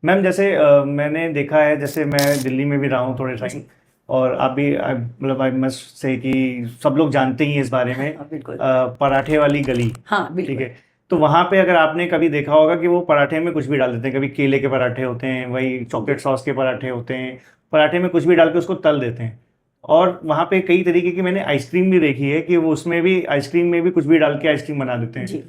Ma'am जैसे मैंने देखा है, जैसे मैं दिल्ली में भी रहा हूँ थोड़े टाइम, और आप भी मतलब आई मस्ट से कि सब लोग जानते ही हैं इस बारे में, हाँ, बिल्कुल। पराठे वाली गली। हाँ, ठीक बिल्कुल। है। तो वहाँ पे अगर आपने कभी देखा होगा कि वो पराठे में कुछ भी डाल देते हैं, कभी केले के पराठे होते हैं, वही चॉकलेट सॉस के पराठे होते हैं, पराठे में कुछ भी डाल के उसको तल देते हैं। और वहाँ पे कई तरीके की मैंने आइसक्रीम भी देखी है कि वो उसमें भी आइसक्रीम में भी कुछ भी डाल के आइसक्रीम बना देते हैं। जी।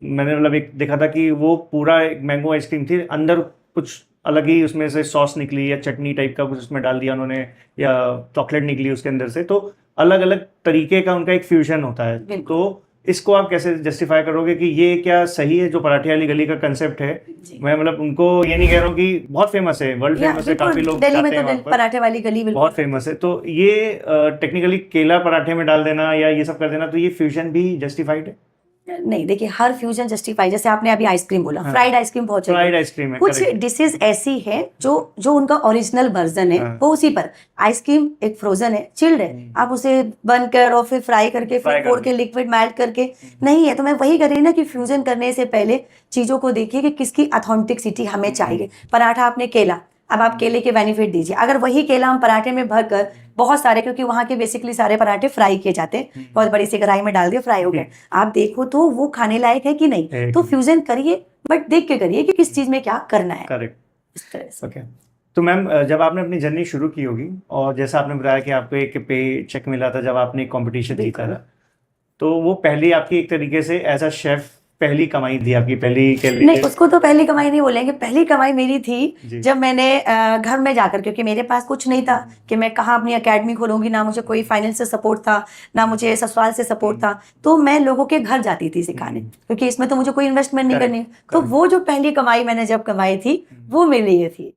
मैंने मतलब एक देखा था कि वो पूरा एक मैंगो आइसक्रीम थी, अंदर कुछ अलग ही उसमें से सॉस निकली या चटनी टाइप का कुछ उसमें डाल दिया उन्होंने, या चॉकलेट निकली उसके अंदर से। तो अलग अलग तरीके का उनका एक फ्यूजन होता है। बिल्कुल। तो इसको आप कैसे जस्टिफाई करोगे कि ये क्या सही है जो पराठे वाली गली का कंसेप्ट है? जी। मैं मतलब उनको ये नहीं कह रहा हूँ कि बहुत फेमस है, वर्ल्ड या फेमस है, बिल्कुल, काफी लोग दिल्ली में जाते तो हैं वहाँ पर, पराठे वाली गली बिल्कुल बहुत फेमस है। तो ये टेक्निकली केला पराठे में डाल देना या ये सब कर देना, तो ये फ्यूजन भी जस्टिफाइड है? नहीं। देखिए, हर फ्यूजन जस्टिफाई, जैसे आपने अभी आइसक्रीम बोला, हाँ, फ्राइड आइसक्रीम बहुत चली फ्राइड है। आइसक्रीम है, कुछ करेक्ट। डिशेज ऐसी है जो जो उनका ओरिजिनल वर्जन है, हाँ। वो उसी पर। आइसक्रीम एक फ्रोजन है, चिल्ड है, आप उसे बन कर और फिर फ्राई करके फ्राई फिर कर फोड़ दो। के लिक्विड मेल्ट करके नहीं है। तो मैं वही कह रही हूँ ना कि फ्यूजन करने से पहले चीजों को देखिए कि किसकी ऑथेंटिसिटी हमें चाहिए। पराठा आपने केला, अब आप केले के बेनिफिट दीजिए। अगर वही केला हम पराठे में भरकर बहुत सारे, क्योंकि वहाँ के बेसिकली सारे पराठे फ्राई किए जाते हैं, बहुत बड़ी सी कढ़ाई में डाल दिए, फ्राई हो गए, आप देखो तो वो खाने लायक है कि नहीं। तो फ्यूजन करिए, बट देख के करिए कि किस चीज में क्या करना है। करेक्ट। इस तरह से। ओके। तो मैम जब आपने अपनी जर्नी शुरू की होगी, और जैसा आपने बताया कि आपको एक पे चेक मिला था जब आपने कंपटीशन जीता बिल्कुल। था, तो वो पहली आपकी एक तरीके से एज अ शेफ पहली कमाई थी आपकी, पहली कह नहीं, लीजिए। उसको तो पहली कमाई नहीं बोलेंगे। पहली कमाई मेरी थी जी। जब मैंने घर में जाकर, क्योंकि मेरे पास कुछ नहीं था कि मैं कहाँ अपनी एकेडमी खोलूंगी, ना मुझे कोई फाइनेंशियल सपोर्ट था, ना मुझे ससुराल से सपोर्ट था। तो मैं लोगों के घर जाती थी सिखाने, क्योंकि इसमें तो मुझे कोई इन्वेस्टमेंट नहीं Correct, करनी। तो correct. वो जो पहली कमाई मैंने जब कमाई थी, वो मेरे लिए थी।